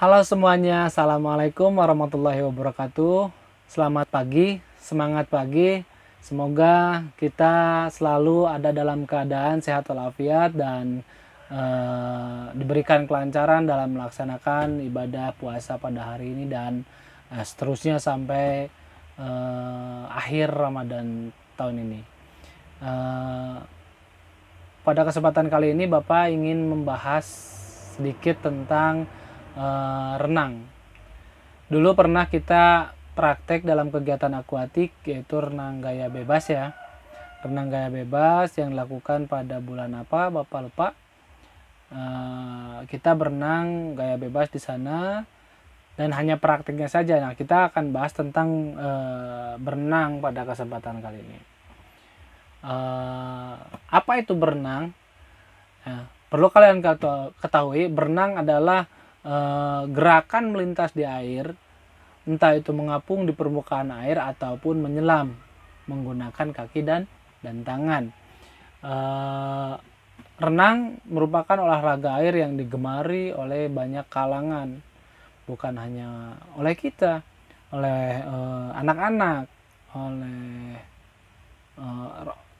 Halo semuanya, Assalamualaikum warahmatullahi wabarakatuh. Selamat pagi, semangat pagi. Semoga kita selalu ada dalam keadaan sehat walafiat dan diberikan kelancaran dalam melaksanakan ibadah puasa pada hari ini dan seterusnya sampai akhir Ramadan tahun ini. Pada kesempatan kali ini Bapak ingin membahas sedikit tentang renang. Dulu pernah kita praktek dalam kegiatan akuatik, yaitu renang gaya bebas ya. Renang gaya bebas yang dilakukan pada bulan apa Bapak lupa. Kita berenang gaya bebas di sana dan hanya praktiknya saja. Nah, kita akan bahas tentang berenang pada kesempatan kali ini. Apa itu berenang? Perlu kalian ketahui, berenang adalah gerakan melintas di air, entah itu mengapung di permukaan air ataupun menyelam menggunakan kaki dan tangan. Renang merupakan olahraga air yang digemari oleh banyak kalangan, bukan hanya oleh kita, oleh anak-anak, oleh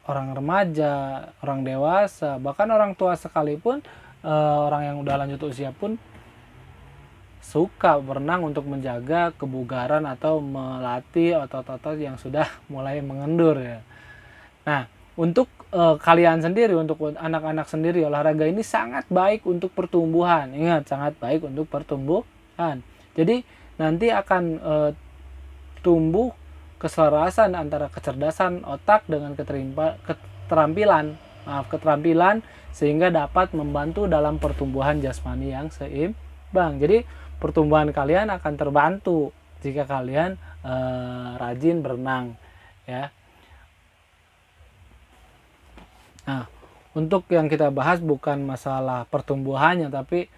orang remaja, orang dewasa, bahkan orang tua sekalipun, orang yang udah lanjut usia pun suka berenang untuk menjaga kebugaran atau melatih otot-otot yang sudah mulai mengendur ya. Nah, untuk kalian sendiri, untuk anak-anak sendiri, olahraga ini sangat baik untuk pertumbuhan. Ingat, sangat baik untuk pertumbuhan. Jadi nanti akan tumbuh keselarasan antara kecerdasan otak dengan keterampilan sehingga dapat membantu dalam pertumbuhan jasmani yang seimbang. Jadi pertumbuhan kalian akan terbantu jika kalian rajin berenang ya. Nah, untuk yang kita bahas bukan masalah pertumbuhannya, tapi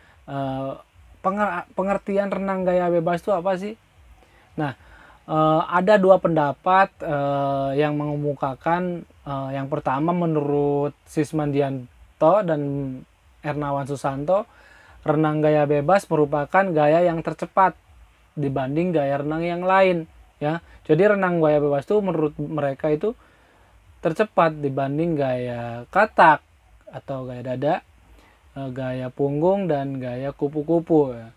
pengertian renang gaya bebas itu apa sih? Nah, ada dua pendapat yang mengemukakan. Yang pertama, menurut Sismandianto dan Ernawan Susanto, renang gaya bebas merupakan gaya yang tercepat dibanding gaya renang yang lain ya. Jadi renang gaya bebas itu menurut mereka itu tercepat dibanding gaya katak atau gaya dada, gaya punggung dan gaya kupu-kupu ya.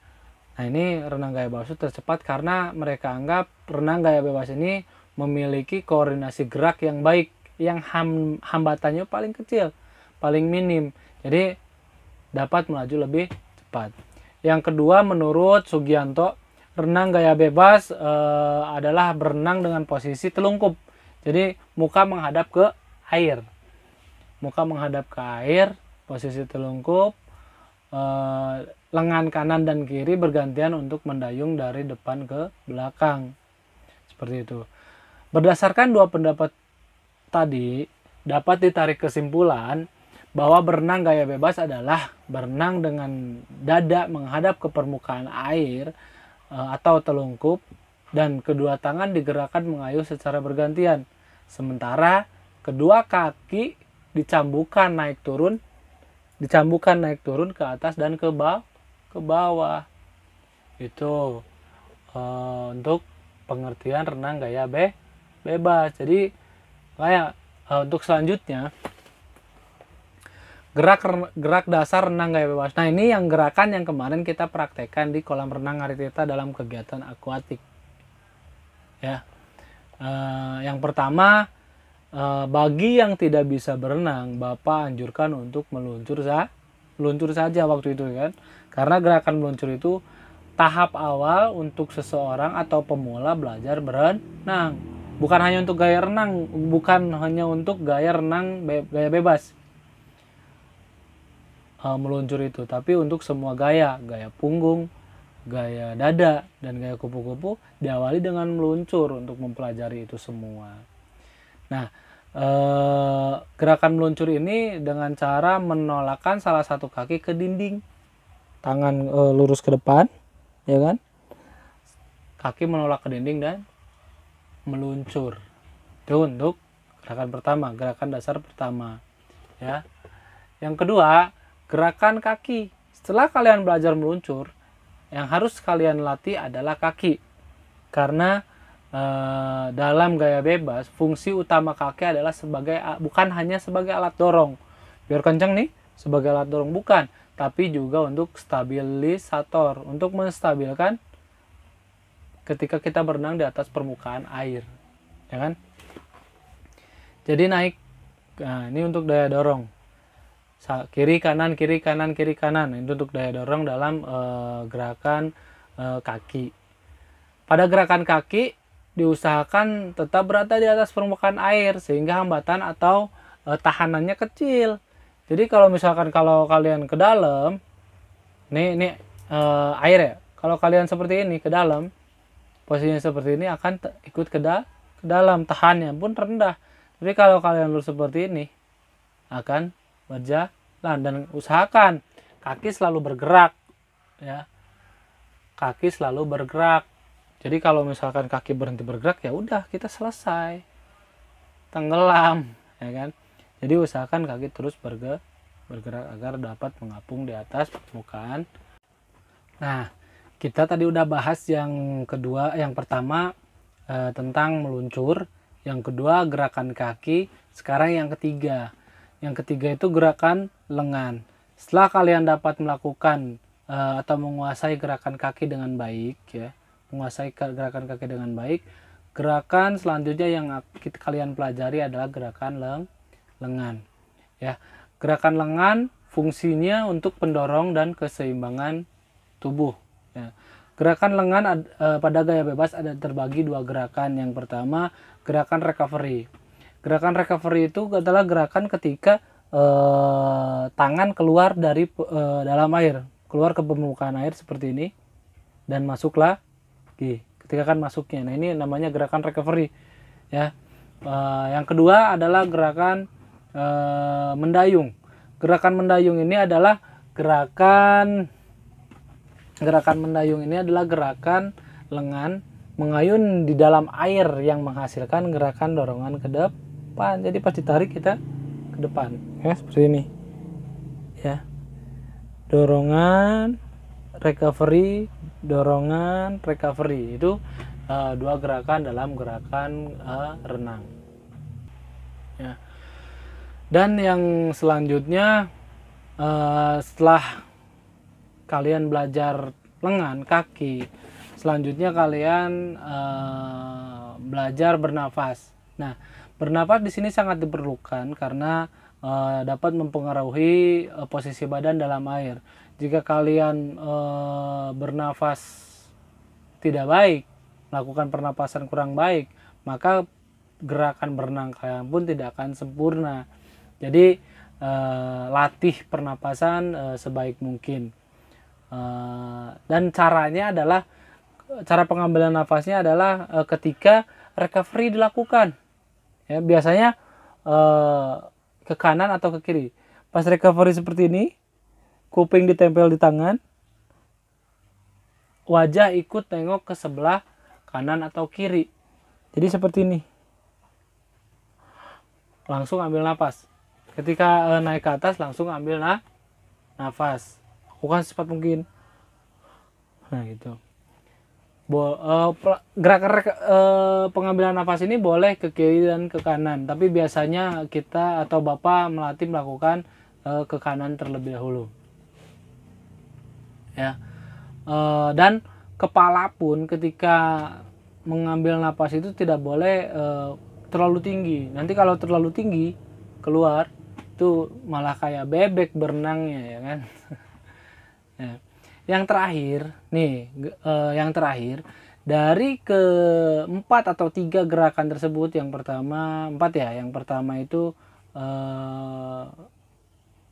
Nah, ini renang gaya bebas itu tercepat karena mereka anggap renang gaya bebas ini memiliki koordinasi gerak yang baik, yang hambatannya paling kecil, paling minim. Jadi dapat melaju lebih cepat. Yang kedua, menurut Sugianto, renang gaya bebas adalah berenang dengan posisi telungkup. Jadi muka menghadap ke air. Muka menghadap ke air, posisi telungkup, lengan kanan dan kiri bergantian untuk mendayung dari depan ke belakang. Seperti itu. Berdasarkan dua pendapat tadi, dapat ditarik kesimpulan bahwa berenang gaya bebas adalah berenang dengan dada menghadap ke permukaan air atau telungkup dan kedua tangan digerakkan mengayuh secara bergantian. Sementara kedua kaki dicambukan naik turun ke atas dan ke bawah. Itu untuk pengertian renang gaya bebas. Jadi kayak untuk selanjutnya, gerak dasar renang gaya bebas. Nah, ini yang gerakan yang kemarin kita praktekkan di kolam renang Aritirta dalam kegiatan akuatik ya. Yang pertama, bagi yang tidak bisa berenang, Bapak anjurkan untuk meluncur saja waktu itu kan. Karena gerakan meluncur itu tahap awal untuk seseorang atau pemula belajar berenang. Bukan hanya untuk gaya renang gaya bebas meluncur itu, tapi untuk semua gaya punggung, gaya dada, dan gaya kupu-kupu diawali dengan meluncur untuk mempelajari itu semua. Nah, gerakan meluncur ini dengan cara menolakkan salah satu kaki ke dinding, tangan lurus ke depan, ya kan? Kaki menolak ke dinding dan meluncur. Itu untuk gerakan pertama, gerakan dasar pertama, ya. Yang kedua, gerakan kaki. Setelah kalian belajar meluncur, yang harus kalian latih adalah kaki. Karena dalam gaya bebas, fungsi utama kaki adalah bukan hanya sebagai alat dorong. Biar kencang nih, sebagai alat dorong bukan, tapi juga untuk stabilisator, untuk menstabilkan ketika kita berenang di atas permukaan air, ya kan? Jadi naik. Nah, ini untuk daya dorong. Kiri kanan kiri kanan kiri kanan. Itu untuk daya dorong dalam gerakan kaki. Pada gerakan kaki diusahakan tetap berada di atas permukaan air sehingga hambatan atau tahanannya kecil. Jadi kalau misalkan kalau kalian ke dalam, ini air ya. Kalau kalian seperti ini ke dalam, posisinya seperti ini akan ikut ke dalam, tahannya pun rendah. Tapi kalau kalian lurus seperti ini akan berjalan, dan usahakan kaki selalu bergerak, ya. Kaki selalu bergerak. Jadi kalau misalkan kaki berhenti bergerak, ya udah kita selesai, tenggelam, ya kan. Jadi usahakan kaki terus bergerak agar dapat mengapung di atas permukaan. Nah, kita tadi udah bahas yang kedua, yang pertama tentang meluncur, yang kedua gerakan kaki, sekarang yang ketiga. Yang ketiga itu gerakan lengan. Setelah kalian dapat melakukan atau menguasai gerakan kaki dengan baik, ya, menguasai gerakan kaki dengan baik, gerakan selanjutnya yang kalian pelajari adalah gerakan lengan. Ya, gerakan lengan fungsinya untuk pendorong dan keseimbangan tubuh. Ya. Gerakan lengan pada gaya bebas ada terbagi dua gerakan. Yang pertama, gerakan recovery. Gerakan recovery itu adalah gerakan ketika tangan keluar dari dalam air, keluar ke permukaan air seperti ini dan masuklah ketika kan masuknya. Nah, ini namanya gerakan recovery, ya. Yang kedua adalah gerakan mendayung. Gerakan mendayung ini adalah gerakan mendayung ini adalah gerakan lengan mengayun di dalam air yang menghasilkan gerakan dorongan ke depan. Jadi pas ditarik kita ke depan, ya, seperti ini, ya. Dorongan recovery, dorongan recovery itu dua gerakan dalam gerakan renang, ya. Dan yang selanjutnya, setelah kalian belajar lengan, kaki, selanjutnya kalian belajar bernafas. Nah, bernafas di sini sangat diperlukan karena dapat mempengaruhi posisi badan dalam air. Jika kalian bernafas tidak baik, melakukan pernapasan kurang baik, maka gerakan berenang kalian pun tidak akan sempurna. Jadi latih pernapasan sebaik mungkin. Dan caranya adalah, cara pengambilan nafasnya adalah ketika recovery dilakukan, ya, biasanya ke kanan atau ke kiri. Pas recovery seperti ini, kuping ditempel di tangan, wajah ikut tengok ke sebelah kanan atau kiri. Jadi seperti ini, langsung ambil nafas. Ketika naik ke atas langsung ambil nafas, lakukan secepat mungkin. Nah, gitu. Gerakan pengambilan nafas ini boleh ke kiri dan ke kanan, tapi biasanya kita atau Bapak melatih melakukan ke kanan terlebih dahulu, ya. Dan kepala pun ketika mengambil nafas itu tidak boleh terlalu tinggi. Nanti kalau terlalu tinggi keluar itu malah kayak bebek berenangnya, ya kan. Ya. Yang terakhir nih, yang terakhir dari keempat atau tiga gerakan tersebut, yang pertama yang pertama itu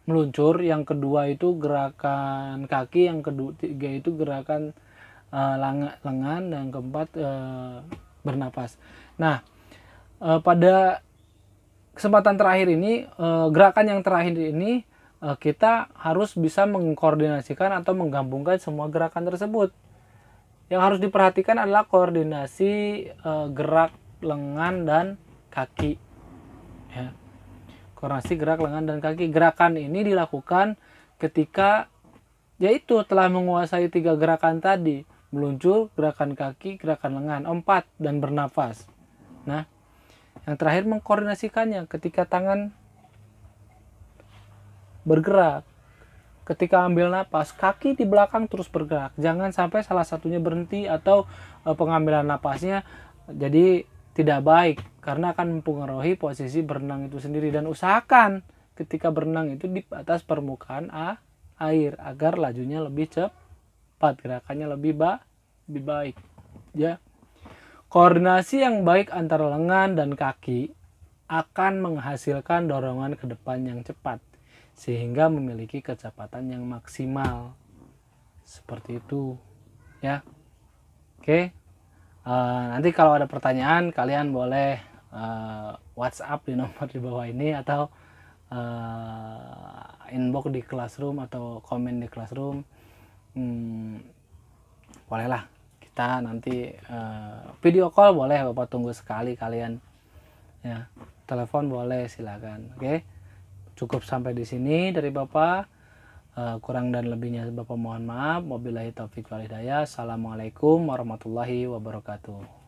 meluncur, yang kedua itu gerakan kaki, yang ketiga itu gerakan lengan, dan keempat bernapas. Nah, pada kesempatan terakhir ini, gerakan yang terakhir ini, kita harus bisa mengkoordinasikan atau menggabungkan semua gerakan tersebut. Yang harus diperhatikan adalah koordinasi gerak lengan dan kaki, ya. Koordinasi gerak lengan dan kaki. Gerakan ini dilakukan ketika yaitu telah menguasai 3 gerakan tadi, meluncur, gerakan kaki, gerakan lengan, 4, dan bernafas. Nah, yang terakhir mengkoordinasikannya ketika tangan bergerak, ketika ambil napas, kaki di belakang terus bergerak. Jangan sampai salah satunya berhenti atau pengambilan napasnya jadi tidak baik, karena akan mempengaruhi posisi berenang itu sendiri. Dan usahakan ketika berenang itu di atas permukaan air agar lajunya lebih cepat, gerakannya lebih baik ya. Koordinasi yang baik antara lengan dan kaki akan menghasilkan dorongan ke depan yang cepat sehingga memiliki kecepatan yang maksimal, seperti itu ya. Oke. Nanti kalau ada pertanyaan kalian boleh WhatsApp di nomor di bawah ini, atau inbox di Classroom atau komen di Classroom. Bolehlah kita nanti video call boleh, Bapak tunggu sekali kalian ya. Telepon boleh, silakan. Oke. Cukup sampai di sini dari Bapak. Kurang dan lebihnya Bapak mohon maaf. Wabillahi taufiq wal hidayah. Assalamualaikum warahmatullahi wabarakatuh.